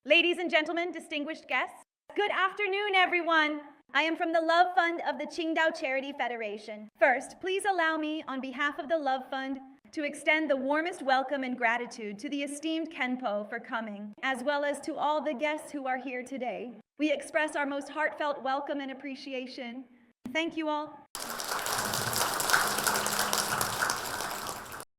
Ladies and gentlemen, distinguished guests, good afternoon, everyone. I am from the Love Fund of the Qingdao Charity Federation. First, please allow me, on behalf of the Love Fund, to extend the warmest welcome and gratitude to the esteemed Khenpo for coming, as well as to all the guests who are here today. We express our most heartfelt welcome and appreciation. Thank you all.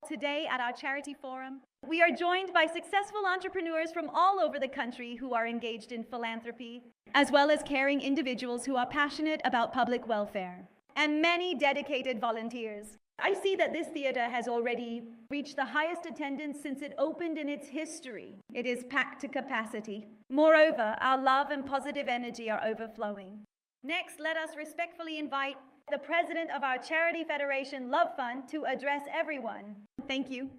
Today at our charity forum, we are joined by successful entrepreneurs from all over the country who are engaged in philanthropy, as well as caring individuals who are passionate about public welfare, and many dedicated volunteers. I see that this theater has already reached the highest attendance since it opened in its history. It is packed to capacity. Moreover, our love and positive energy are overflowing. Next, let us respectfully invite the president of our Charity Federation Love Fund to address everyone. Thank you.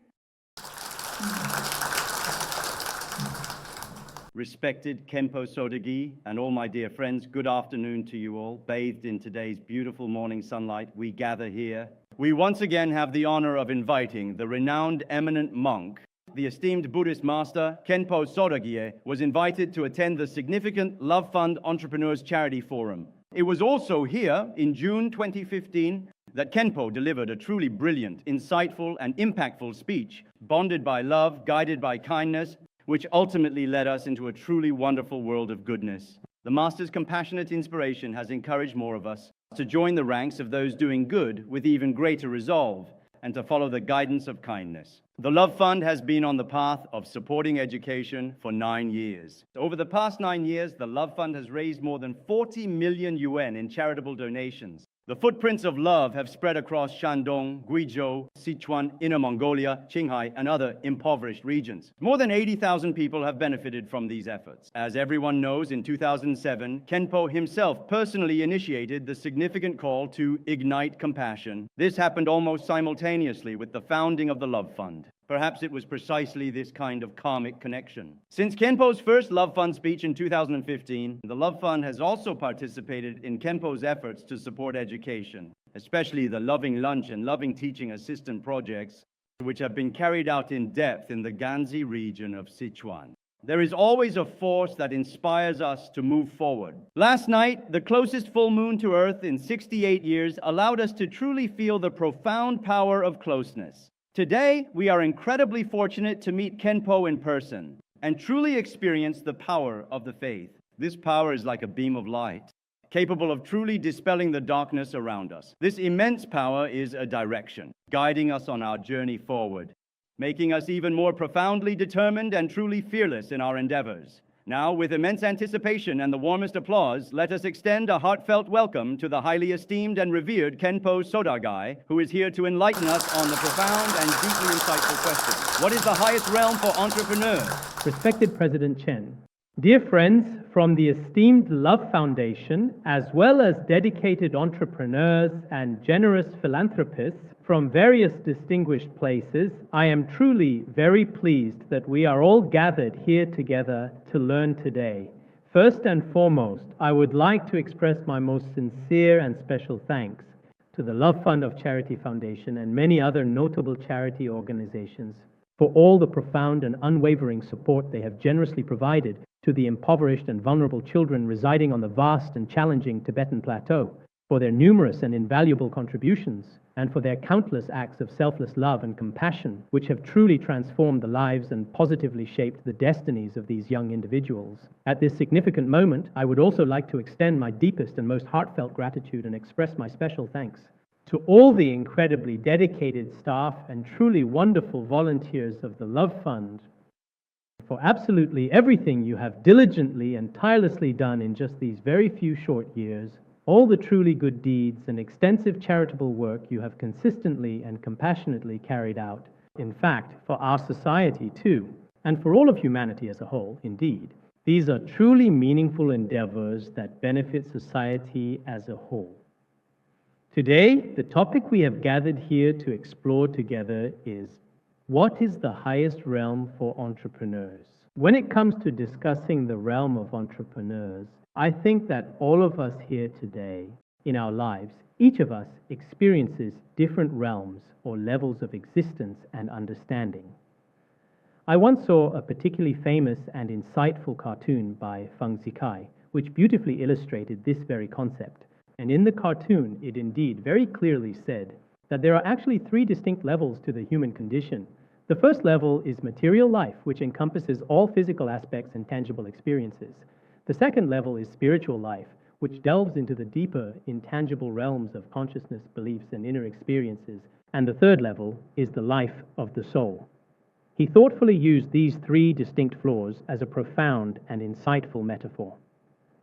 Respected Khenpo Sodargye and all my dear friends, good afternoon to you all. Bathed in today's beautiful morning sunlight, we gather here. We once again have the honor of inviting the renowned eminent monk. The esteemed Buddhist master, Khenpo Sodargye, was invited to attend the significant Love Fund Entrepreneurs Charity Forum. It was also here in June 2015 that Khenpo delivered a truly brilliant, insightful, and impactful speech, bonded by love, guided by kindness, which ultimately led us into a truly wonderful world of goodness. The Master's compassionate inspiration has encouraged more of us to join the ranks of those doing good with even greater resolve and to follow the guidance of kindness. The Love Fund has been on the path of supporting education for 9 years. Over the past 9 years, the Love Fund has raised more than 40 million yuan in charitable donations. The footprints of love have spread across Shandong, Guizhou, Sichuan, Inner Mongolia, Qinghai, and other impoverished regions. More than 80,000 people have benefited from these efforts. As everyone knows, in 2007, Khenpo himself personally initiated the significant call to ignite compassion. This happened almost simultaneously with the founding of the Love Fund. Perhaps it was precisely this kind of karmic connection. Since Khenpo's first Love Fund speech in 2015, the Love Fund has also participated in Khenpo's efforts to support education, especially the Loving Lunch and Loving Teaching Assistant projects, which have been carried out in depth in the Ganzi region of Sichuan. There is always a force that inspires us to move forward. Last night, the closest full moon to Earth in 68 years allowed us to truly feel the profound power of closeness. Today, we are incredibly fortunate to meet Khenpo in person and truly experience the power of the faith. This power is like a beam of light, capable of truly dispelling the darkness around us. This immense power is a direction, guiding us on our journey forward, making us even more profoundly determined and truly fearless in our endeavors. Now, with immense anticipation and the warmest applause, let us extend a heartfelt welcome to the highly esteemed and revered Khenpo Sodargye, who is here to enlighten us on the profound and deeply insightful question: what is the highest realm for entrepreneurs? Respected President Chen, dear friends from the esteemed Love Foundation, as well as dedicated entrepreneurs and generous philanthropists from various distinguished places, I am truly very pleased that we are all gathered here together to learn today. First and foremost, I would like to express my most sincere and special thanks to the Love Fund of Charity Foundation and many other notable charity organizations for all the profound and unwavering support they have generously provided to the impoverished and vulnerable children residing on the vast and challenging Tibetan Plateau, for their numerous and invaluable contributions, and for their countless acts of selfless love and compassion, which have truly transformed the lives and positively shaped the destinies of these young individuals. At this significant moment, I would also like to extend my deepest and most heartfelt gratitude and express my special thanks to all the incredibly dedicated staff and truly wonderful volunteers of the Love Fund for absolutely everything you have diligently and tirelessly done in just these very few short years, all the truly good deeds and extensive charitable work you have consistently and compassionately carried out, in fact, for our society too, and for all of humanity as a whole, indeed. These are truly meaningful endeavors that benefit society as a whole. Today, the topic we have gathered here to explore together is: what is the highest realm for entrepreneurs? When it comes to discussing the realm of entrepreneurs, I think that all of us here today, in our lives, each of us experiences different realms or levels of existence and understanding. I once saw a particularly famous and insightful cartoon by Feng Zikai, which beautifully illustrated this very concept. And in the cartoon, it indeed very clearly said that there are actually three distinct levels to the human condition. The first level is material life, which encompasses all physical aspects and tangible experiences. The second level is spiritual life, which delves into the deeper, intangible realms of consciousness, beliefs, and inner experiences. And the third level is the life of the soul. He thoughtfully used these three distinct floors as a profound and insightful metaphor.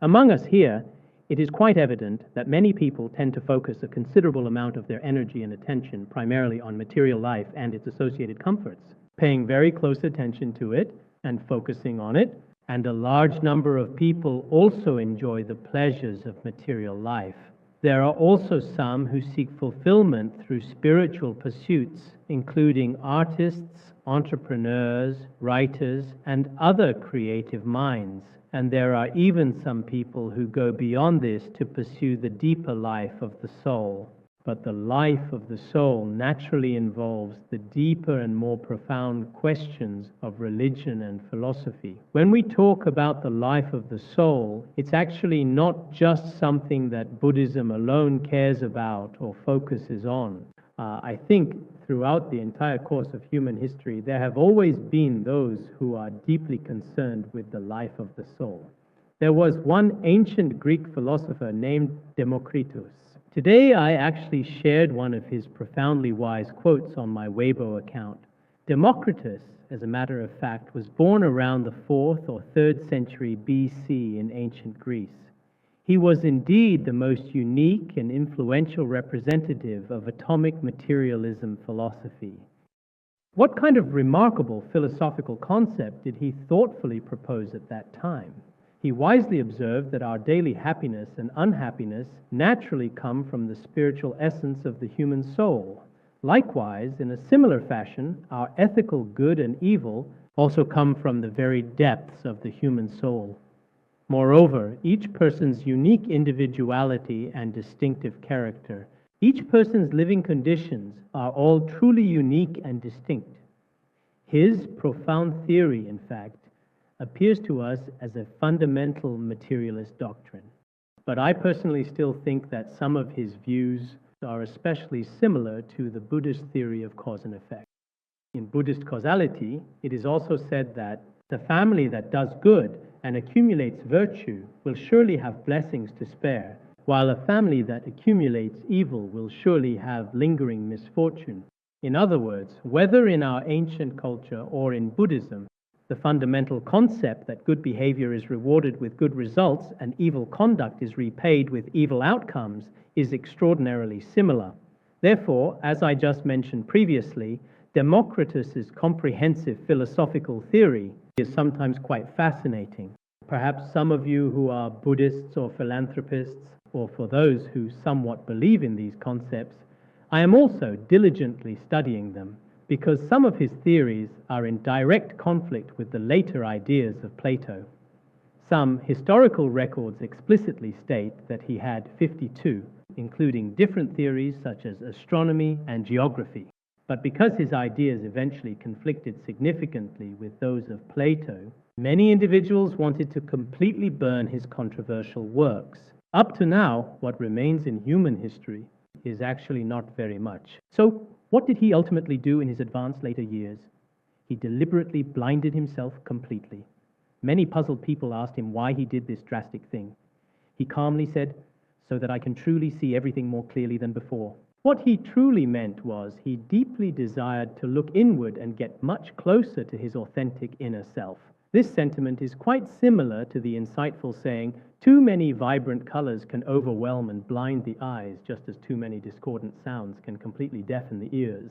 Among us here, it is quite evident that many people tend to focus a considerable amount of their energy and attention primarily on material life and its associated comforts, paying very close attention to it and focusing on it, and a large number of people also enjoy the pleasures of material life. There are also some who seek fulfillment through spiritual pursuits, including artists, entrepreneurs, writers, and other creative minds. And there are even some people who go beyond this to pursue the deeper life of the soul. But the life of the soul naturally involves the deeper and more profound questions of religion and philosophy. When we talk about the life of the soul, it's actually not just something that Buddhism alone cares about or focuses on. I think throughout the entire course of human history, there have always been those who are deeply concerned with the life of the soul. There was one ancient Greek philosopher named Democritus. Today, I actually shared one of his profoundly wise quotes on my Weibo account. Democritus, as a matter of fact, was born around the 4th or 3rd century BC in ancient Greece. He was indeed the most unique and influential representative of atomic materialism philosophy. What kind of remarkable philosophical concept did he thoughtfully propose at that time? He wisely observed that our daily happiness and unhappiness naturally come from the spiritual essence of the human soul. Likewise, in a similar fashion, our ethical good and evil also come from the very depths of the human soul. Moreover, each person's unique individuality and distinctive character, each person's living conditions are all truly unique and distinct. His profound theory, in fact, appears to us as a fundamental materialist doctrine. But I personally still think that some of his views are especially similar to the Buddhist theory of cause and effect. In Buddhist causality, it is also said that the family that does good and accumulates virtue will surely have blessings to spare, while a family that accumulates evil will surely have lingering misfortune. In other words, whether in our ancient culture or in Buddhism, the fundamental concept that good behavior is rewarded with good results and evil conduct is repaid with evil outcomes is extraordinarily similar. Therefore, as I just mentioned previously, Democritus's comprehensive philosophical theory is sometimes quite fascinating. Perhaps some of you who are Buddhists or philanthropists, or for those who somewhat believe in these concepts, I am also diligently studying them, because some of his theories are in direct conflict with the later ideas of Plato. Some historical records explicitly state that he had 52, including different theories such as astronomy and geography. But because his ideas eventually conflicted significantly with those of Plato, many individuals wanted to completely burn his controversial works. Up to now, what remains in human history is actually not very much. So, what did he ultimately do in his advanced later years? He deliberately blinded himself completely. Many puzzled people asked him why he did this drastic thing. He calmly said, "So that I can truly see everything more clearly than before." What he truly meant was he deeply desired to look inward and get much closer to his authentic inner self. This sentiment is quite similar to the insightful saying, "Too many vibrant colors can overwhelm and blind the eyes, just as too many discordant sounds can completely deafen the ears."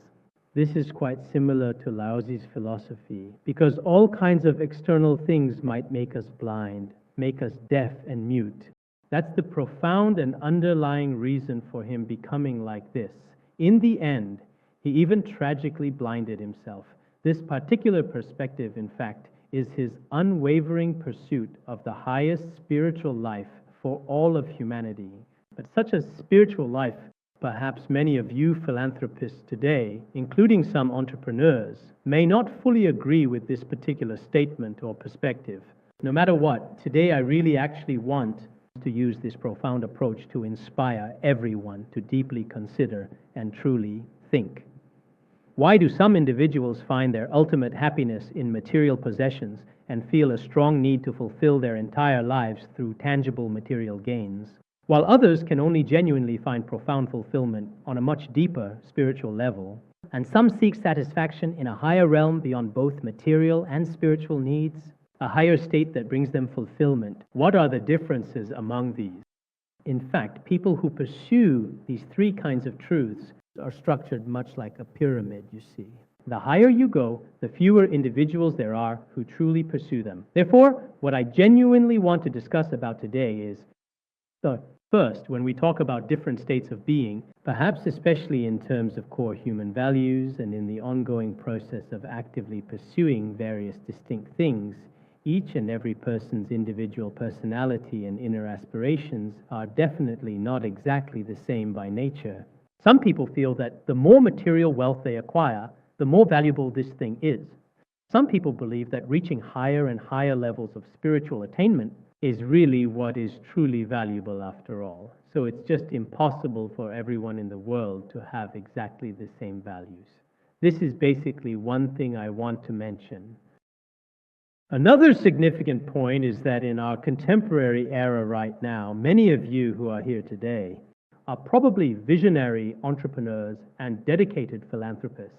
This is quite similar to Laozi's philosophy, because all kinds of external things might make us blind, make us deaf and mute. That's the profound and underlying reason for him becoming like this. In the end, he even tragically blinded himself. This particular perspective, in fact, is his unwavering pursuit of the highest spiritual life for all of humanity. But such a spiritual life Perhaps many of you philanthropists today, including some entrepreneurs, may not fully agree with this particular statement or perspective. No matter what, today I really actually want to use this profound approach to inspire everyone to deeply consider and truly think. Why do some individuals find their ultimate happiness in material possessions and feel a strong need to fulfill their entire lives through tangible material gains, while others can only genuinely find profound fulfillment on a much deeper spiritual level, and some seek satisfaction in a higher realm beyond both material and spiritual needs, a higher state that brings them fulfillment? What are the differences among these? In fact, people who pursue these three kinds of truths are structured much like a pyramid, you see. The higher you go, the fewer individuals there are who truly pursue them. Therefore, what I genuinely want to discuss about today is first, when we talk about different states of being, perhaps especially in terms of core human values and in the ongoing process of actively pursuing various distinct things, each and every person's individual personality and inner aspirations are definitely not exactly the same by nature. Some people feel that the more material wealth they acquire, the more valuable this thing is. Some people believe that reaching higher and higher levels of spiritual attainment is really what is truly valuable after all. So it's just impossible for everyone in the world to have exactly the same values. This is basically one thing I want to mention. Another significant point is that in our contemporary era right now, many of you who are here today are probably visionary entrepreneurs and dedicated philanthropists.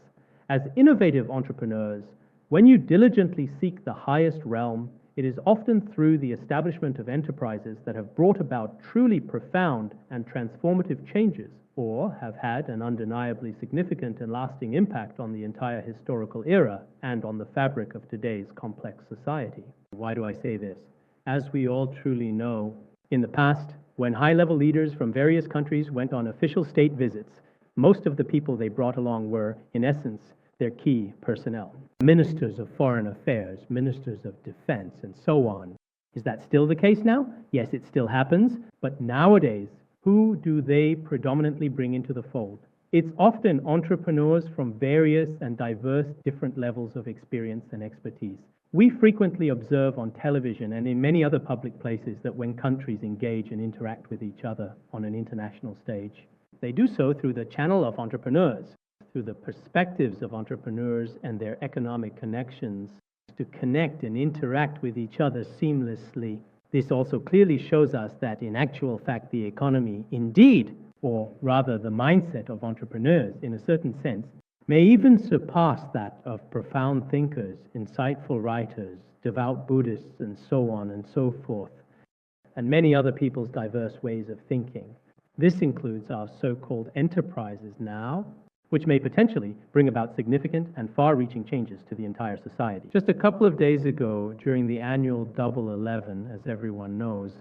As innovative entrepreneurs, when you diligently seek the highest realm, it is often through the establishment of enterprises that have brought about truly profound and transformative changes, or have had an undeniably significant and lasting impact on the entire historical era and on the fabric of today's complex society. Why do I say this? As we all truly know, in the past, when high-level leaders from various countries went on official state visits, most of the people they brought along were, in essence, their key personnel. Ministers of foreign affairs, ministers of defense, and so on. Is that still the case now? Yes, it still happens, but nowadays, who do they predominantly bring into the fold? It's often entrepreneurs from various and diverse different levels of experience and expertise. We frequently observe on television and in many other public places that when countries engage and interact with each other on an international stage, they do so through the channel of entrepreneurs, through the perspectives of entrepreneurs and their economic connections to connect and interact with each other seamlessly. This also clearly shows us that in actual fact the economy indeed, or rather the mindset of entrepreneurs in a certain sense, may even surpass that of profound thinkers, insightful writers, devout Buddhists, and so on and so forth, and many other people's diverse ways of thinking. This includes our so-called enterprises now, which may potentially bring about significant and far-reaching changes to the entire society. Just a couple of days ago, during the annual Double 11, as everyone knows,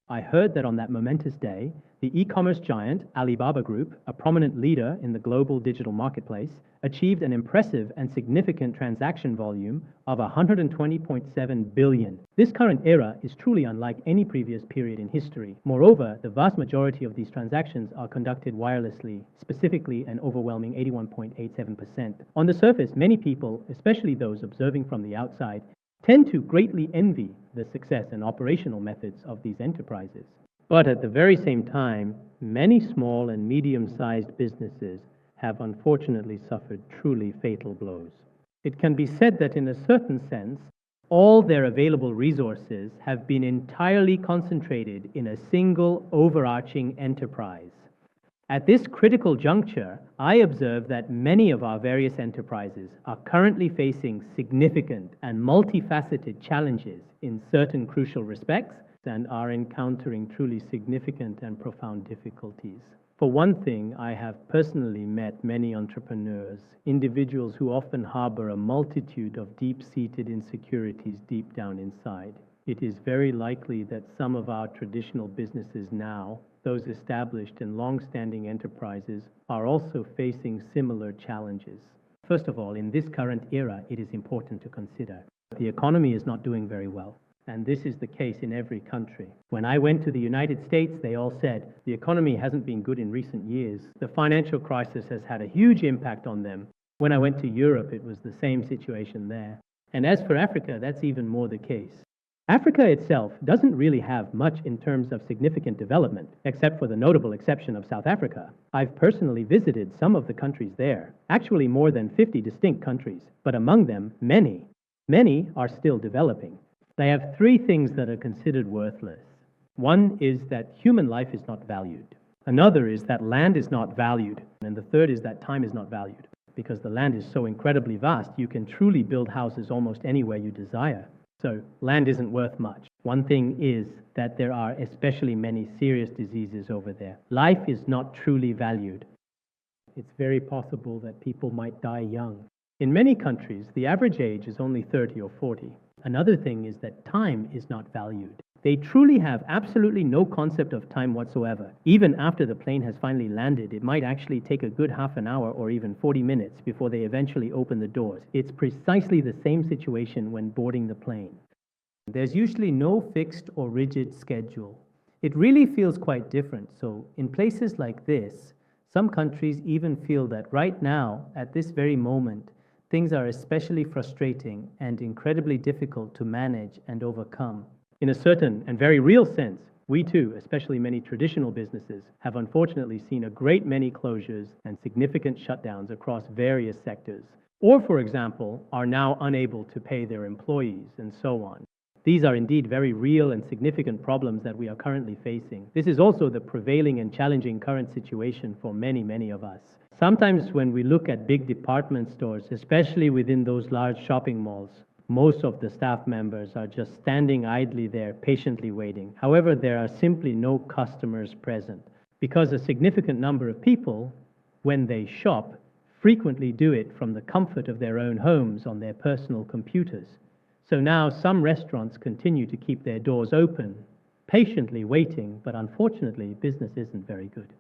I heard that on that momentous day, the e-commerce giant Alibaba Group, a prominent leader in the global digital marketplace, achieved an impressive and significant transaction volume of 120.7 billion. This current era is truly unlike any previous period in history. Moreover, the vast majority of these transactions are conducted wirelessly, specifically an overwhelming 81.87%. On the surface, many people, especially those observing from the outside, tend to greatly envy the success and operational methods of these enterprises. But at the very same time, many small and medium-sized businesses have unfortunately suffered truly fatal blows. It can be said that in a certain sense, all their available resources have been entirely concentrated in a single overarching enterprise. At this critical juncture, I observe that many of our various enterprises are currently facing significant and multifaceted challenges in certain crucial respects and are encountering truly significant and profound difficulties. For one thing, I have personally met many entrepreneurs, individuals who often harbor a multitude of deep-seated insecurities deep down inside. It is very likely that some of our traditional businesses now, those established and long-standing enterprises, are also facing similar challenges. First of all, in this current era, it is important to consider the economy is not doing very well. And this is the case in every country. When I went to the United States, they all said the economy hasn't been good in recent years. The financial crisis has had a huge impact on them. When I went to Europe, it was the same situation there. And as for Africa, that's even more the case. Africa itself doesn't really have much in terms of significant development, except for the notable exception of South Africa. I've personally visited some of the countries there, actually more than 50 distinct countries, but among them, many are still developing. They have three things that are considered worthless. One is that human life is not valued. Another is that land is not valued. And the third is that time is not valued. Because the land is so incredibly vast, you can truly build houses almost anywhere you desire. So land isn't worth much. One thing is that there are especially many serious diseases over there. Life is not truly valued. It's very possible that people might die young. In many countries, the average age is only 30 or 40. Another thing is that time is not valued. They truly have absolutely no concept of time whatsoever. Even after the plane has finally landed, it might actually take a good half an hour or even 40 minutes before they eventually open the doors. It's precisely the same situation when boarding the plane. There's usually no fixed or rigid schedule. It really feels quite different. So in places like this, some countries even feel that right now, at this very moment, things are especially frustrating and incredibly difficult to manage and overcome. In a certain and very real sense, we too, especially many traditional businesses, have unfortunately seen a great many closures and significant shutdowns across various sectors, or, for example, are now unable to pay their employees and so on. These are indeed very real and significant problems that we are currently facing. This is also the prevailing and challenging current situation for many of us. Sometimes when we look at big department stores, especially within those large shopping malls, most of the staff members are just standing idly there, patiently waiting. However, there are simply no customers present because a significant number of people, when they shop, frequently do it from the comfort of their own homes on their personal computers. So now some restaurants continue to keep their doors open, patiently waiting, but unfortunately, business isn't very good.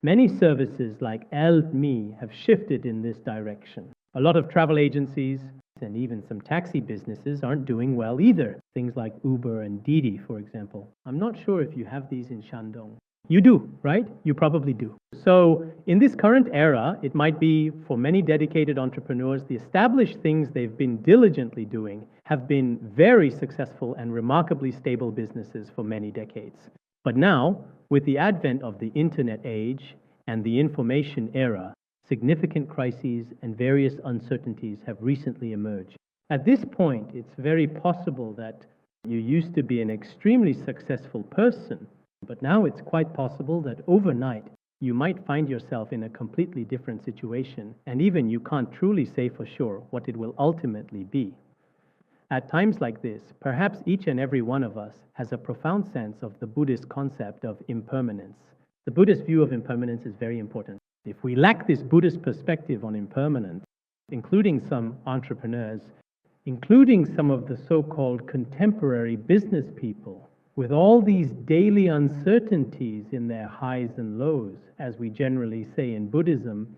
Many services like Me have shifted in this direction. A lot of travel agencies and even some taxi businesses aren't doing well either. Things like Uber and Didi, for example. I'm not sure if you have these in Shandong. You do, right? You probably do. So in this current era, it might be for many dedicated entrepreneurs, the established things they've been diligently doing have been very successful and remarkably stable businesses for many decades. But now, with the advent of the internet age and the information era, significant crises and various uncertainties have recently emerged. At this point, it's very possible that you used to be an extremely successful person, but now it's quite possible that overnight you might find yourself in a completely different situation, and even you can't truly say for sure what it will ultimately be. At times like this, perhaps each and every one of us has a profound sense of the Buddhist concept of impermanence. The Buddhist view of impermanence is very important. If we lack this Buddhist perspective on impermanence, including some entrepreneurs, including some of the so-called contemporary business people, with all these daily uncertainties in their highs and lows, as we generally say in Buddhism,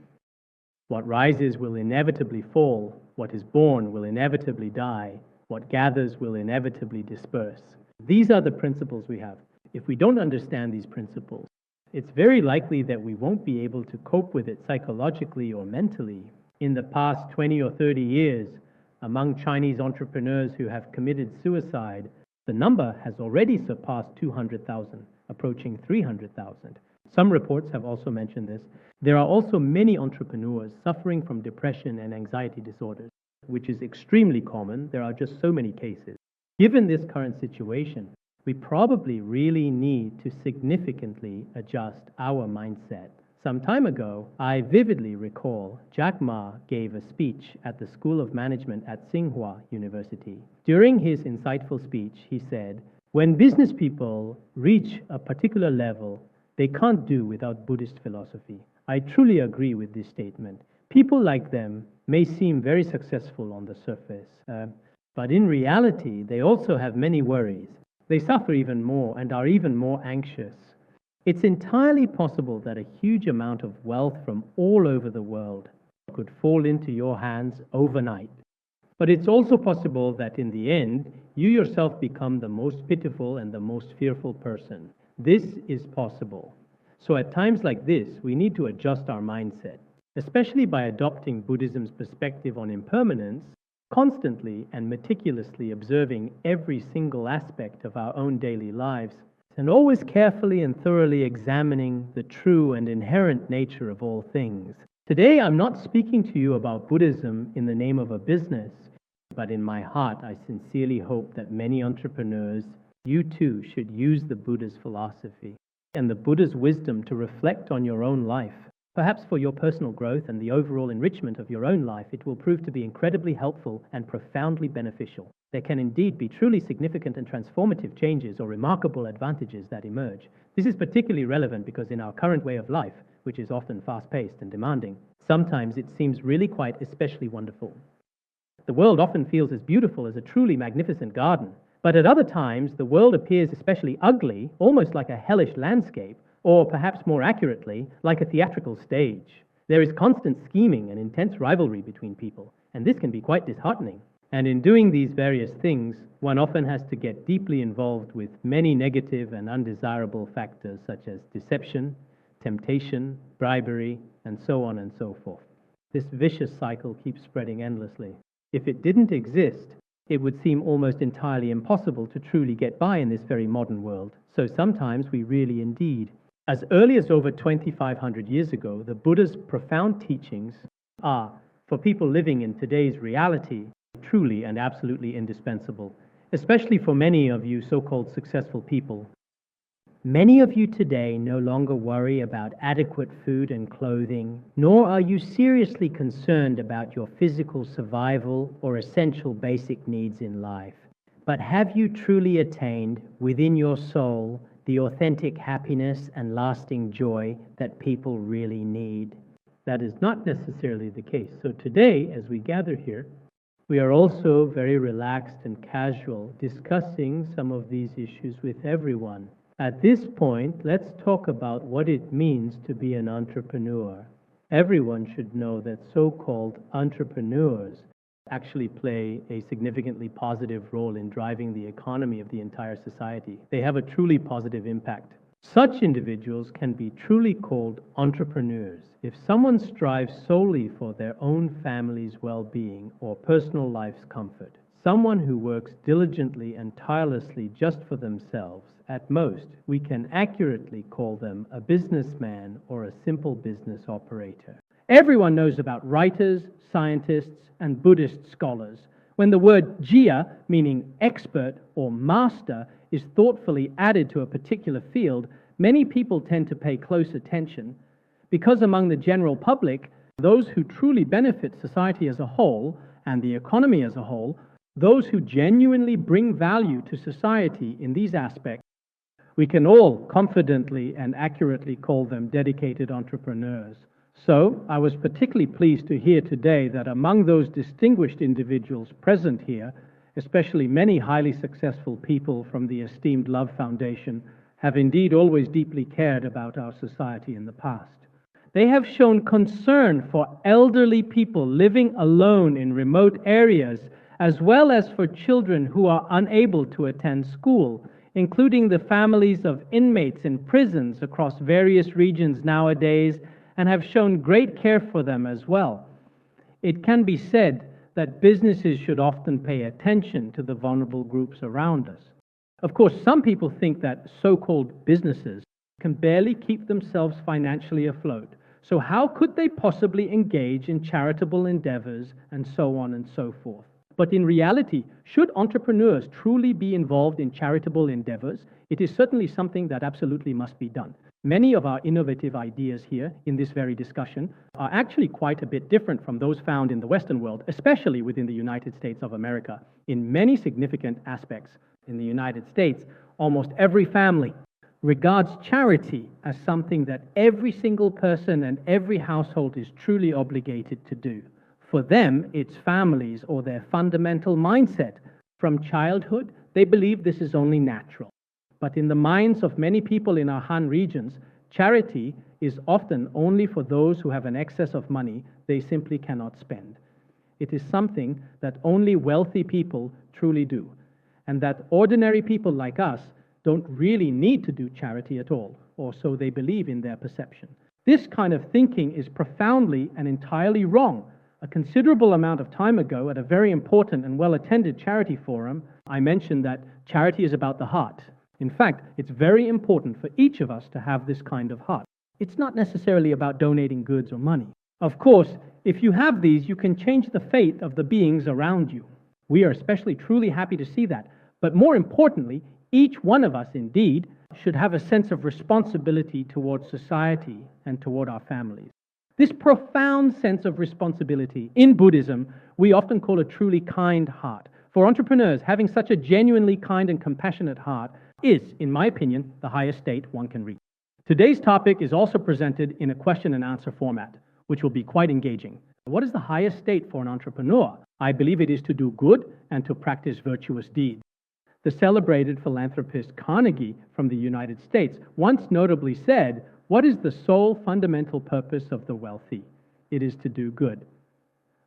what rises will inevitably fall, what is born will inevitably die, what gathers will inevitably disperse. These are the principles we have. If we don't understand these principles, it's very likely that we won't be able to cope with it psychologically or mentally. In the past 20 or 30 years, among Chinese entrepreneurs who have committed suicide, the number has already surpassed 200,000, approaching 300,000. Some reports have also mentioned this. There are also many entrepreneurs suffering from depression and anxiety disorders, which is extremely common. There are just so many cases. Given this current situation, we probably really need to significantly adjust our mindset. Some time ago, I vividly recall Jack Ma gave a speech at the School of Management at Tsinghua University. During his insightful speech, he said, "When business people reach a particular level, they can't do without Buddhist philosophy." I truly agree with this statement. People like them may seem very successful on the surface, but in reality, they also have many worries. They suffer even more and are even more anxious. It's entirely possible that a huge amount of wealth from all over the world could fall into your hands overnight. But it's also possible that in the end, you yourself become the most pitiful and the most fearful person. This is possible. So at times like this, we need to adjust our mindset, especially by adopting Buddhism's perspective on impermanence, constantly and meticulously observing every single aspect of our own daily lives, and always carefully and thoroughly examining the true and inherent nature of all things. Today, I'm not speaking to you about Buddhism in the name of a business, but in my heart, I sincerely hope that many entrepreneurs, you too, should use the Buddha's philosophy and the Buddha's wisdom to reflect on your own life. Perhaps for your personal growth and the overall enrichment of your own life, it will prove to be incredibly helpful and profoundly beneficial. There can indeed be truly significant and transformative changes or remarkable advantages that emerge. This is particularly relevant because in our current way of life, which is often fast-paced and demanding, sometimes it seems really quite especially wonderful. The world often feels as beautiful as a truly magnificent garden, but at other times the world appears especially ugly, almost like a hellish landscape, or perhaps more accurately, like a theatrical stage. There is constant scheming and intense rivalry between people, and this can be quite disheartening. And in doing these various things, one often has to get deeply involved with many negative and undesirable factors such as deception, temptation, bribery, and so on and so forth. This vicious cycle keeps spreading endlessly. If it didn't exist, it would seem almost entirely impossible to truly get by in this very modern world. So sometimes we really indeed. As early as over 2,500 years ago, the Buddha's profound teachings are, for people living in today's reality, truly and absolutely indispensable, especially for many of you so-called successful people. Many of you today no longer worry about adequate food and clothing, nor are you seriously concerned about your physical survival or essential basic needs in life. But have you truly attained within your soul the authentic happiness and lasting joy that people really need? That is not necessarily the case. So today, as we gather here, we are also very relaxed and casual, discussing some of these issues with everyone. At this point, let's talk about what it means to be an entrepreneur. Everyone should know that so-called entrepreneurs actually play a significantly positive role in driving the economy of the entire society. They have a truly positive impact. Such individuals can be truly called entrepreneurs if someone strives solely for their own family's well-being or personal life's comfort. Someone who works diligently and tirelessly just for themselves. At most, we can accurately call them a businessman or a simple business operator. Everyone knows about writers, scientists, and Buddhist scholars. When the word jia, meaning expert or master, is thoughtfully added to a particular field, many people tend to pay close attention because among the general public, those who truly benefit society as a whole and the economy as a whole, those who genuinely bring value to society in these aspects, we can all confidently and accurately call them dedicated entrepreneurs. So, I was particularly pleased to hear today that among those distinguished individuals present here, especially many highly successful people from the esteemed Love Foundation, have indeed always deeply cared about our society in the past. They have shown concern for elderly people living alone in remote areas, as well as for children who are unable to attend school, including the families of inmates in prisons across various regions nowadays, and have shown great care for them as well. It can be said that businesses should often pay attention to the vulnerable groups around us. Of course, some people think that so-called businesses can barely keep themselves financially afloat. So how could they possibly engage in charitable endeavors and so on and so forth? But in reality, should entrepreneurs truly be involved in charitable endeavors, it is certainly something that absolutely must be done. Many of our innovative ideas here in this very discussion are actually quite a bit different from those found in the Western world, especially within the United States of America. In many significant aspects in the United States, almost every family regards charity as something that every single person and every household is truly obligated to do. For them, it's families or their fundamental mindset. From childhood, they believe this is only natural. But in the minds of many people in our Han regions, charity is often only for those who have an excess of money they simply cannot spend. It is something that only wealthy people truly do, and that ordinary people like us don't really need to do charity at all, or so they believe in their perception. This kind of thinking is profoundly and entirely wrong. A considerable amount of time ago, at a very important and well-attended charity forum, I mentioned that charity is about the heart. In fact, it's very important for each of us to have this kind of heart. It's not necessarily about donating goods or money. Of course, if you have these, you can change the fate of the beings around you. We are especially truly happy to see that. But more importantly, each one of us, indeed, should have a sense of responsibility towards society and toward our families. This profound sense of responsibility in Buddhism, we often call a truly kind heart. For entrepreneurs, having such a genuinely kind and compassionate heart is, in my opinion, the highest state one can reach. Today's topic is also presented in a question and answer format, which will be quite engaging. What is the highest state for an entrepreneur? I believe it is to do good and to practice virtuous deeds. The celebrated philanthropist Carnegie from the United States once notably said, "What is the sole fundamental purpose of the wealthy? It is to do good."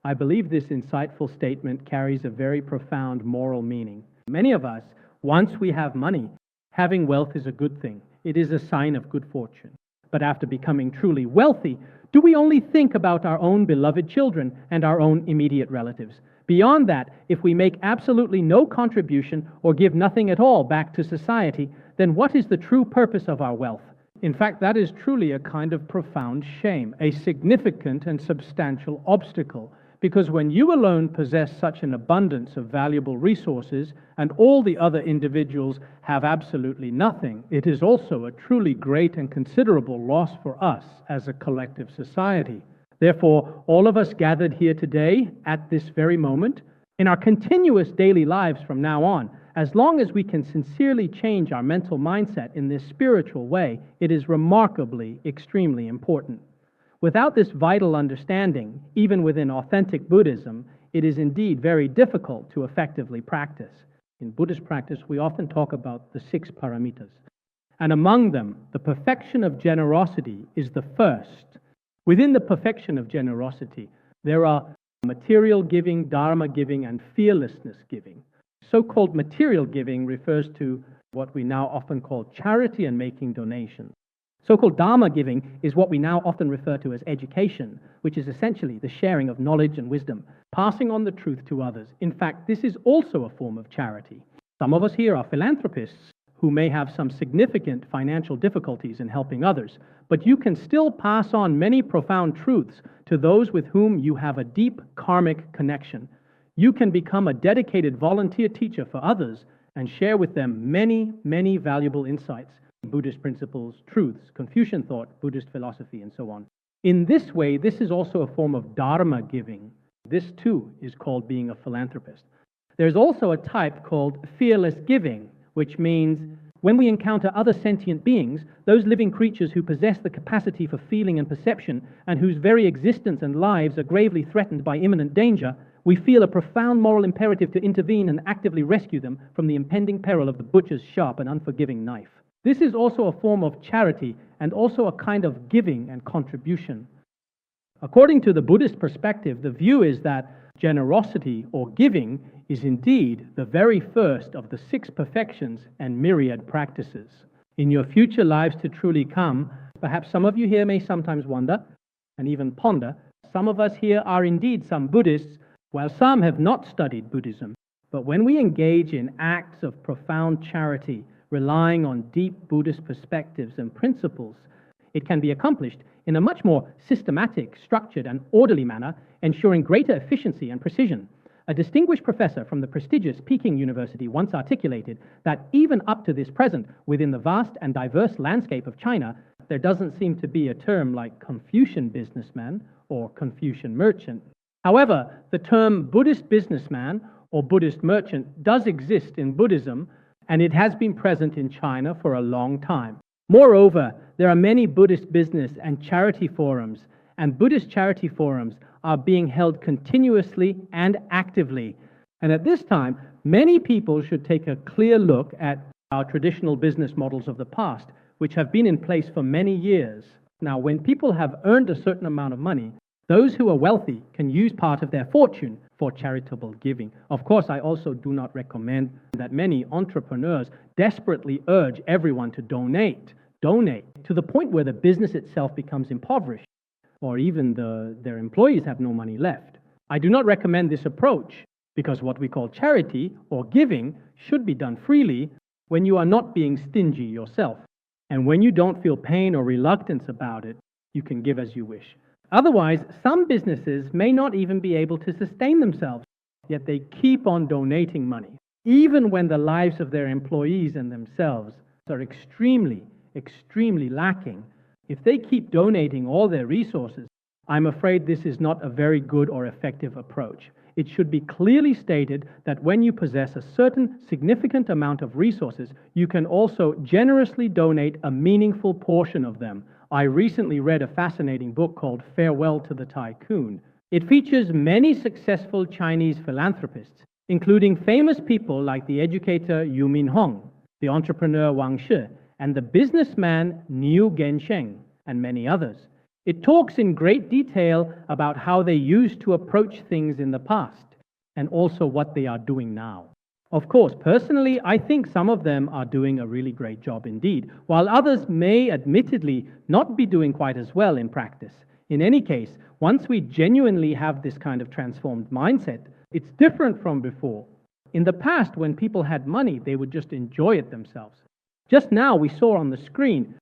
I believe this insightful statement carries a very profound moral meaning. Many of us, once we have money, having wealth is a good thing. It is a sign of good fortune. But after becoming truly wealthy, do we only think about our own beloved children and our own immediate relatives? Beyond that, if we make absolutely no contribution or give nothing at all back to society, then what is the true purpose of our wealth? In fact, that is truly a kind of profound shame, a significant and substantial obstacle, because when you alone possess such an abundance of valuable resources and all the other individuals have absolutely nothing, it is also a truly great and considerable loss for us as a collective society. Therefore, all of us gathered here today at this very moment, in our continuous daily lives from now on, as long as we can sincerely change our mental mindset in this spiritual way, it is remarkably, extremely important. Without this vital understanding, even within authentic Buddhism, it is indeed very difficult to effectively practice. In Buddhist practice, we often talk about the 6 paramitas. And among them, the perfection of generosity is the first. Within the perfection of generosity, there are material giving, Dharma giving, and fearlessness giving. So-called material giving refers to what we now often call charity and making donations. So-called Dharma giving is what we now often refer to as education, which is essentially the sharing of knowledge and wisdom, passing on the truth to others. In fact, this is also a form of charity. Some of us here are philanthropists who may have some significant financial difficulties in helping others, but you can still pass on many profound truths to those with whom you have a deep karmic connection. You can become a dedicated volunteer teacher for others and share with them many, many valuable insights, Buddhist principles, truths, Confucian thought, Buddhist philosophy, and so on. In this way, this is also a form of Dharma giving. This too is called being a philanthropist. There's also a type called fearless giving, which means when we encounter other sentient beings, those living creatures who possess the capacity for feeling and perception and whose very existence and lives are gravely threatened by imminent danger, we feel a profound moral imperative to intervene and actively rescue them from the impending peril of the butcher's sharp and unforgiving knife. This is also a form of charity and also a kind of giving and contribution. According to the Buddhist perspective, the view is that generosity or giving is indeed the very first of the 6 perfections and myriad practices. In your future lives to truly come, perhaps some of you here may sometimes wonder and even ponder, some of us here are indeed some Buddhists, while some have not studied Buddhism. But when we engage in acts of profound charity, relying on deep Buddhist perspectives and principles, it can be accomplished in a much more systematic, structured, and orderly manner, ensuring greater efficiency and precision. A distinguished professor from the prestigious Peking University once articulated that even up to this present, within the vast and diverse landscape of China, there doesn't seem to be a term like Confucian businessman or Confucian merchant. However, the term Buddhist businessman or Buddhist merchant does exist in Buddhism, and it has been present in China for a long time. Moreover, there are many Buddhist business and charity forums, and Buddhist charity forums are being held continuously and actively. And at this time, many people should take a clear look at our traditional business models of the past, which have been in place for many years. Now, when people have earned a certain amount of money, Those who are wealthy can use part of their fortune for charitable giving. Of course, I also do not recommend that many entrepreneurs desperately urge everyone to donate to the point where the business itself becomes impoverished, or even their employees have no money left. I do not recommend this approach, because what we call charity or giving should be done freely when you are not being stingy yourself. And when you don't feel pain or reluctance about it, you can give as you wish. Otherwise, some businesses may not even be able to sustain themselves, yet they keep on donating money, even when the lives of their employees and themselves are extremely lacking. If they keep donating all their resources, I'm afraid this is not a very good or effective approach. It should be clearly stated that when you possess a certain significant amount of resources, you can also generously donate a meaningful portion of them. I recently read a fascinating book called Farewell to the Tycoon. It features many successful Chinese philanthropists, including famous people like the educator Yu Minhong, the entrepreneur Wang Shi, and the businessman Niu Gensheng, and many others. It talks in great detail about how they used to approach things in the past, and also what they are doing now. Of course, personally, I think some of them are doing a really great job indeed, while others may admittedly not be doing quite as well in practice. In any case, once we genuinely have this kind of transformed mindset, it's different from before. In the past, when people had money, they would just enjoy it themselves. Just now, we saw on the screen,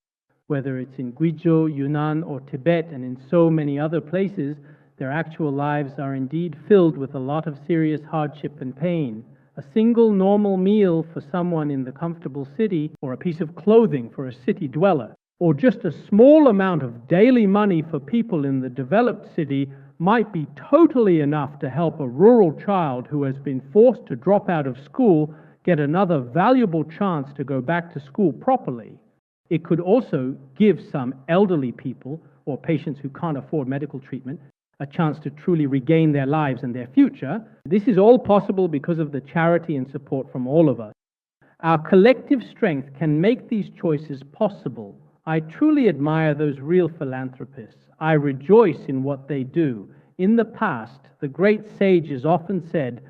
whether it's in Guizhou, Yunnan, or Tibet, and in so many other places, their actual lives are indeed filled with a lot of serious hardship and pain. A single normal meal for someone in the comfortable city, or a piece of clothing for a city dweller, or just a small amount of daily money for people in the developed city might be totally enough to help a rural child who has been forced to drop out of school get another valuable chance to go back to school properly. It could also give some elderly people or patients who can't afford medical treatment a chance to truly regain their lives and their future. This is all possible because of the charity and support from all of us. Our collective strength can make these choices possible. I truly admire those real philanthropists. I rejoice in what they do. In the past, the great sages often said,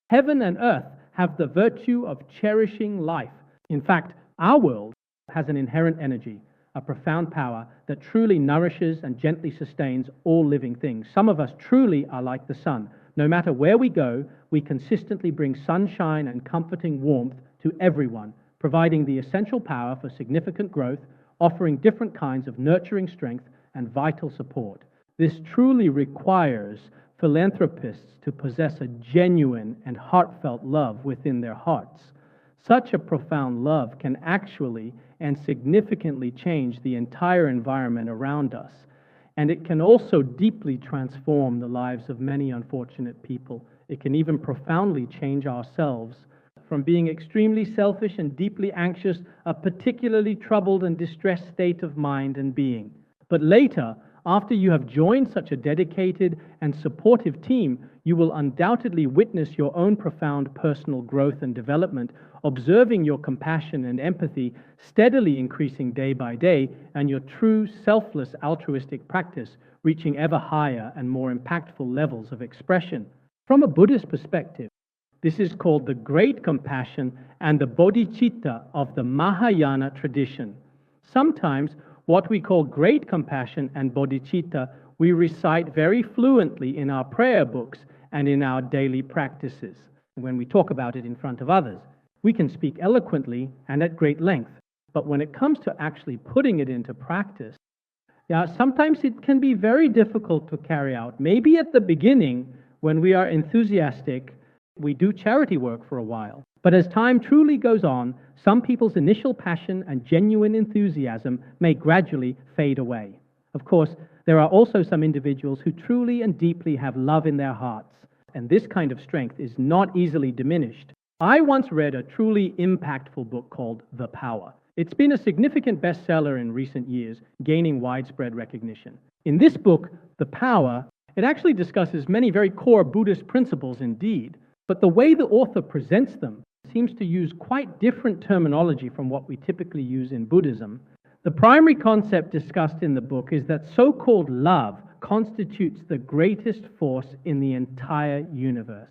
"Heaven and earth have the virtue of cherishing life." In fact, our world has an inherent energy, a profound power that truly nourishes and gently sustains all living things. Some of us truly are like the sun. No matter where we go, we consistently bring sunshine and comforting warmth to everyone, providing the essential power for significant growth, offering different kinds of nurturing strength and vital support. This truly requires philanthropists to possess a genuine and heartfelt love within their hearts. Such a profound love can actually and significantly change the entire environment around us. And it can also deeply transform the lives of many unfortunate people. It can even profoundly change ourselves from being extremely selfish and deeply anxious, a particularly troubled and distressed state of mind and being. But later, after you have joined such a dedicated and supportive team, you will undoubtedly witness your own profound personal growth and development, observing your compassion and empathy steadily increasing day by day, and your true selfless altruistic practice reaching ever higher and more impactful levels of expression. From a Buddhist perspective, this is called the great compassion and the bodhicitta of the Mahayana tradition. Sometimes what we call great compassion and bodhicitta we recite very fluently in our prayer books and in our daily practices. When we talk about it in front of others, we can speak eloquently and at great length. But when it comes to actually putting it into practice, sometimes it can be very difficult to carry out. Maybe at the beginning, when we are enthusiastic, we do charity work for a while. But as time truly goes on, some people's initial passion and genuine enthusiasm may gradually fade away. Of course, there are also some individuals who truly and deeply have love in their hearts, and this kind of strength is not easily diminished. I once read a truly impactful book called The Power. It's been a significant bestseller in recent years, gaining widespread recognition. In this book, The Power, it actually discusses many very core Buddhist principles indeed, but the way the author presents them seems to use quite different terminology from what we typically use in Buddhism. The primary concept discussed in the book is that so-called love constitutes the greatest force in the entire universe.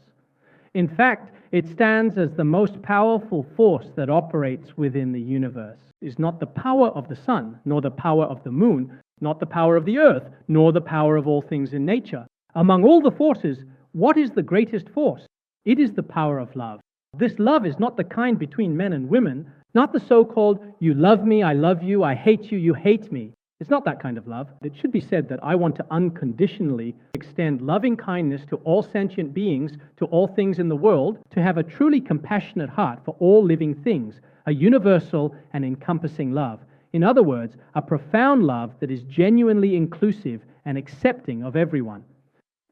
In fact, it stands as the most powerful force that operates within the universe. It is not the power of the sun, nor the power of the moon, not the power of the earth, nor the power of all things in nature. Among all the forces, what is the greatest force? It is the power of love. This love is not the kind between men and women, not the so-called, you love me, I love you, I hate you, you hate me. It's not that kind of love. It should be said that I want to unconditionally extend loving kindness to all sentient beings, to all things in the world, to have a truly compassionate heart for all living things, a universal and encompassing love. In other words, a profound love that is genuinely inclusive and accepting of everyone.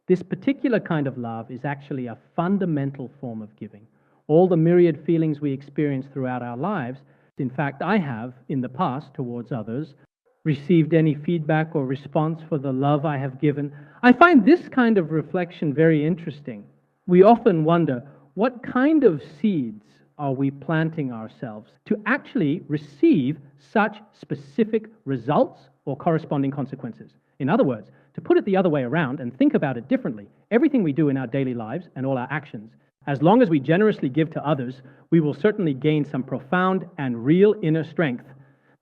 This particular kind of love is actually a fundamental form of giving. All the myriad feelings we experience throughout our lives, in fact, I have in the past towards others, received any feedback or response for the love I have given. I find this kind of reflection very interesting. We often wonder, what kind of seeds are we planting ourselves to actually receive such specific results or corresponding consequences? In other words, to put it the other way around and think about it differently, everything we do in our daily lives and all our actions, as long as we generously give to others, we will certainly gain some profound and real inner strength.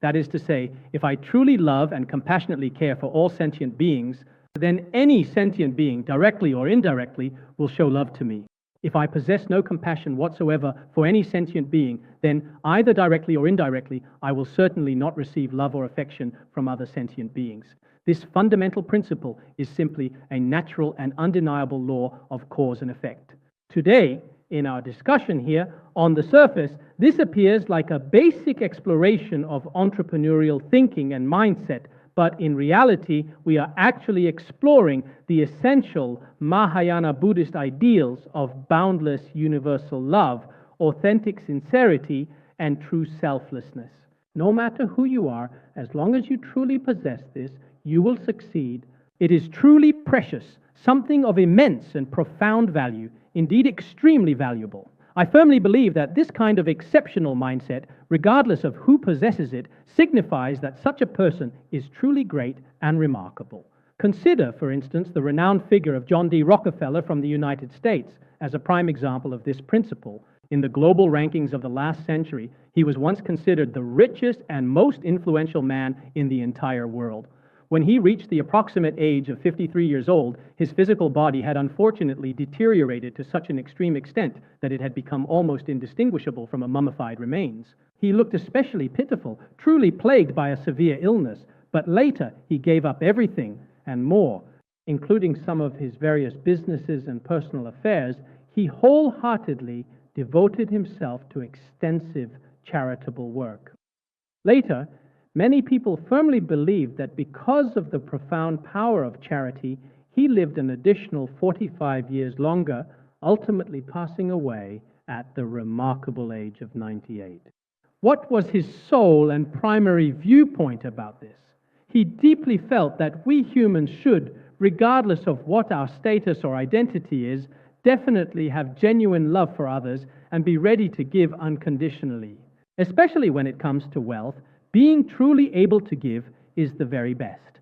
That is to say, if I truly love and compassionately care for all sentient beings, then any sentient being, directly or indirectly, will show love to me. If I possess no compassion whatsoever for any sentient being, then either directly or indirectly, I will certainly not receive love or affection from other sentient beings. This fundamental principle is simply a natural and undeniable law of cause and effect. Today, in our discussion here, on the surface, this appears like a basic exploration of entrepreneurial thinking and mindset, but in reality, we are actually exploring the essential Mahayana Buddhist ideals of boundless universal love, authentic sincerity, and true selflessness. No matter who you are, as long as you truly possess this, you will succeed. It is truly precious, something of immense and profound value, indeed extremely valuable. I firmly believe that this kind of exceptional mindset, regardless of who possesses it, signifies that such a person is truly great and remarkable. Consider, for instance, the renowned figure of John D. Rockefeller from the United States as a prime example of this principle. In the global rankings of the last century, he was once considered the richest and most influential man in the entire world. When he reached the approximate age of 53 years old, his physical body had unfortunately deteriorated to such an extreme extent that it had become almost indistinguishable from a mummified remains. He looked especially pitiful, truly plagued by a severe illness, but later he gave up everything and more, including some of his various businesses and personal affairs. He wholeheartedly devoted himself to extensive charitable work. Later, many people firmly believed that because of the profound power of charity, he lived an additional 45 years longer, ultimately passing away at the remarkable age of 98. What was his sole and primary viewpoint about this? He deeply felt that we humans should, regardless of what our status or identity is, definitely have genuine love for others and be ready to give unconditionally. Especially when it comes to wealth, being truly able to give is the very best.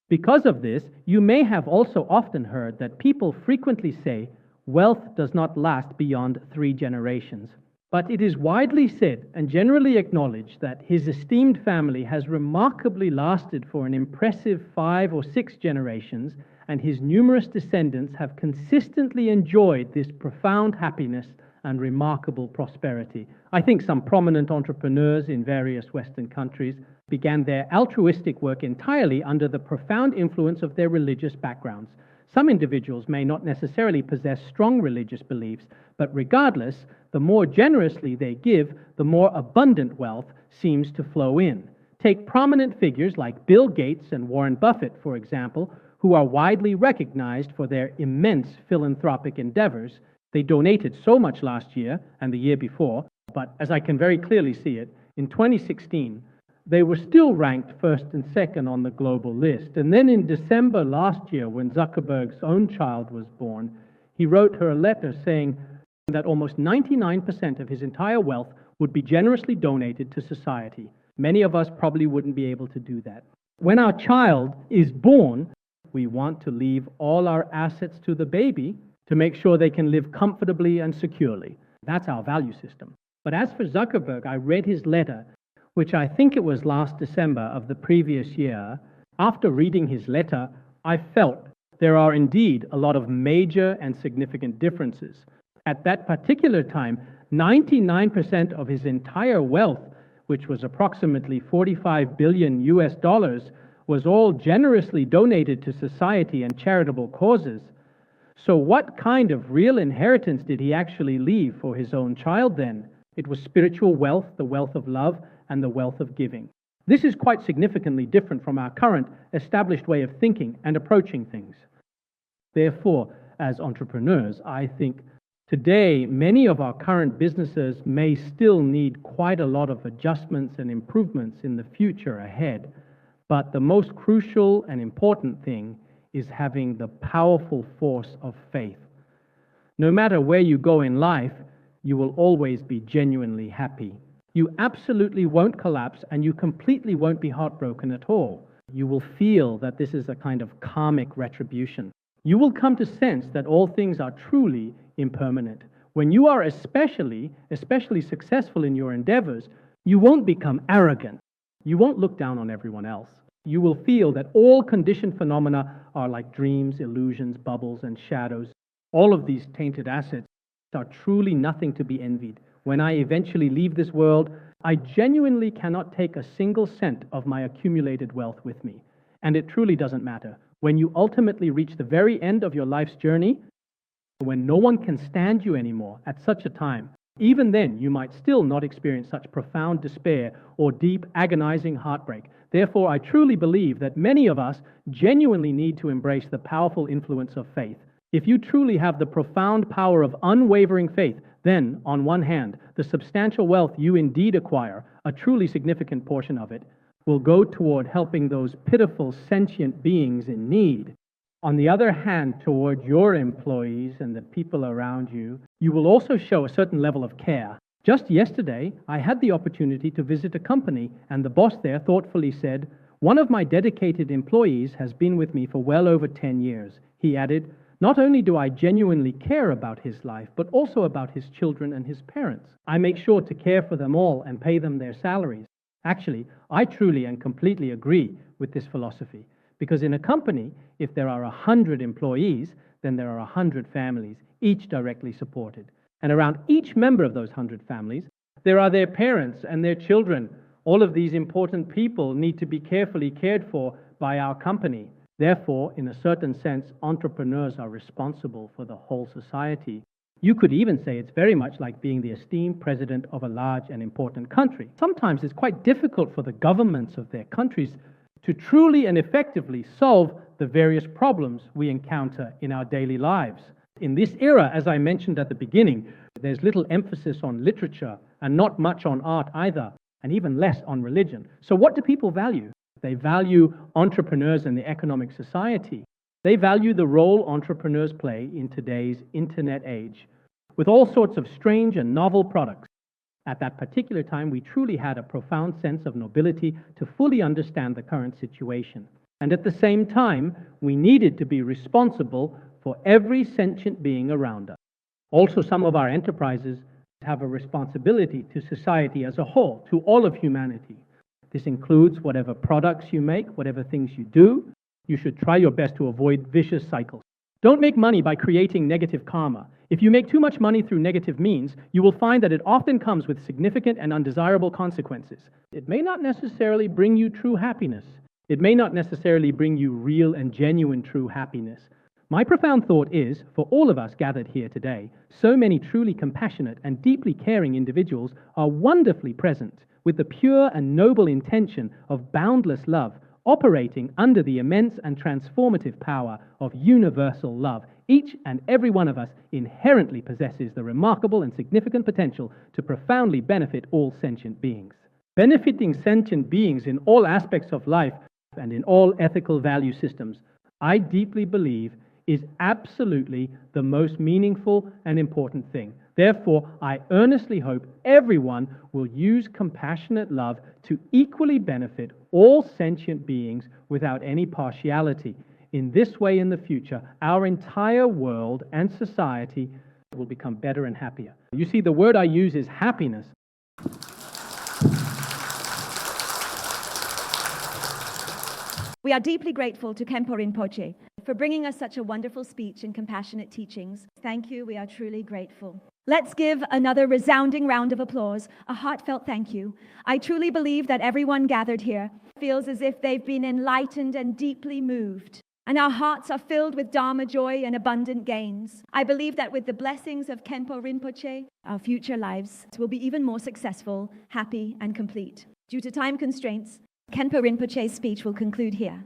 Because of this, you may have also often heard that people frequently say, wealth does not last beyond 3 generations. But it is widely said and generally acknowledged that his esteemed family has remarkably lasted for an impressive 5 or 6 generations, and his numerous descendants have consistently enjoyed this profound happiness and remarkable prosperity. I think some prominent entrepreneurs in various Western countries began their altruistic work entirely under the profound influence of their religious backgrounds. Some individuals may not necessarily possess strong religious beliefs, but regardless, the more generously they give, the more abundant wealth seems to flow in. Take prominent figures like Bill Gates and Warren Buffett, for example, who are widely recognized for their immense philanthropic endeavors. They donated so much last year and the year before, but as I can very clearly see it, in 2016, they were still ranked first and second on the global list. And then in December last year, when Zuckerberg's own child was born, he wrote her a letter saying that almost 99% of his entire wealth would be generously donated to society. Many of us probably wouldn't be able to do that. When our child is born, we want to leave all our assets to the baby to make sure they can live comfortably and securely. That's our value system. But as for Zuckerberg, I read his letter, which I think it was last December of the previous year. After reading his letter, I felt there are indeed a lot of major and significant differences. At that particular time, 99% of his entire wealth, which was approximately 45 billion US dollars, was all generously donated to society and charitable causes. So what kind of real inheritance did he actually leave for his own child then? It was spiritual wealth, the wealth of love, and the wealth of giving. This is quite significantly different from our current established way of thinking and approaching things. Therefore, as entrepreneurs, I think today many of our current businesses may still need quite a lot of adjustments and improvements in the future ahead. But the most crucial and important thing is having the powerful force of faith. No matter where you go in life, you will always be genuinely happy. You absolutely won't collapse, and you completely won't be heartbroken at all. You will feel that this is a kind of karmic retribution. You will come to sense that all things are truly impermanent. When you are especially successful in your endeavors, you won't become arrogant. You won't look down on everyone else. You will feel that all conditioned phenomena are like dreams, illusions, bubbles, and shadows. All of these tainted assets are truly nothing to be envied. When I eventually leave this world, I genuinely cannot take a single cent of my accumulated wealth with me. And it truly doesn't matter. When you ultimately reach the very end of your life's journey, when no one can stand you anymore at such a time, even then you might still not experience such profound despair or deep, agonizing heartbreak. Therefore, I truly believe that many of us genuinely need to embrace the powerful influence of faith. If you truly have the profound power of unwavering faith, then, on one hand, the substantial wealth you indeed acquire, a truly significant portion of it, will go toward helping those pitiful sentient beings in need. On the other hand, toward your employees and the people around you, you will also show a certain level of care. Just yesterday, I had the opportunity to visit a company, and the boss there thoughtfully said, "One of my dedicated employees has been with me for well over 10 years. He added, "Not only do I genuinely care about his life, but also about his children and his parents. I make sure to care for them all and pay them their salaries." Actually, I truly and completely agree with this philosophy, because in a company, if there are 100 employees, then there are 100 families, each directly supported. And around each member of those 100 families, there are their parents and their children. All of these important people need to be carefully cared for by our company. Therefore, in a certain sense, entrepreneurs are responsible for the whole society. You could even say it's very much like being the esteemed president of a large and important country. Sometimes it's quite difficult for the governments of their countries to truly and effectively solve the various problems we encounter in our daily lives. In this era, as I mentioned at the beginning, there's little emphasis on literature and not much on art either, and even less on religion. So what do people value? They value entrepreneurs in the economic society. They value the role entrepreneurs play in today's internet age, with all sorts of strange and novel products. At that particular time, we truly had a profound sense of nobility to fully understand the current situation. And at the same time, we needed to be responsible for every sentient being around us. Also, some of our enterprises have a responsibility to society as a whole, to all of humanity. This includes whatever products you make, whatever things you do. You should try your best to avoid vicious cycles. Don't make money by creating negative karma. If you make too much money through negative means, you will find that it often comes with significant and undesirable consequences. It may not necessarily bring you true happiness. It may not necessarily bring you real and genuine true happiness. My profound thought is, for all of us gathered here today, so many truly compassionate and deeply caring individuals are wonderfully present with the pure and noble intention of boundless love, operating under the immense and transformative power of universal love. Each and every one of us inherently possesses the remarkable and significant potential to profoundly benefit all sentient beings. Benefiting sentient beings in all aspects of life and in all ethical value systems, I deeply believe, is absolutely the most meaningful and important thing. Therefore, I earnestly hope everyone will use compassionate love to equally benefit all sentient beings without any partiality. In this way, in the future, our entire world and society will become better and happier. You see, the word I use is happiness. We are deeply grateful to Khenpo Rinpoche for bringing us such a wonderful speech and compassionate teachings. Thank you. We are truly grateful. Let's give another resounding round of applause, a heartfelt thank you. I truly believe that everyone gathered here feels as if they've been enlightened and deeply moved, and our hearts are filled with Dharma joy and abundant gains. I believe that with the blessings of Khenpo Rinpoche, our future lives will be even more successful, happy, and complete. Due to time constraints, Khenpo Rinpoche's speech will conclude here.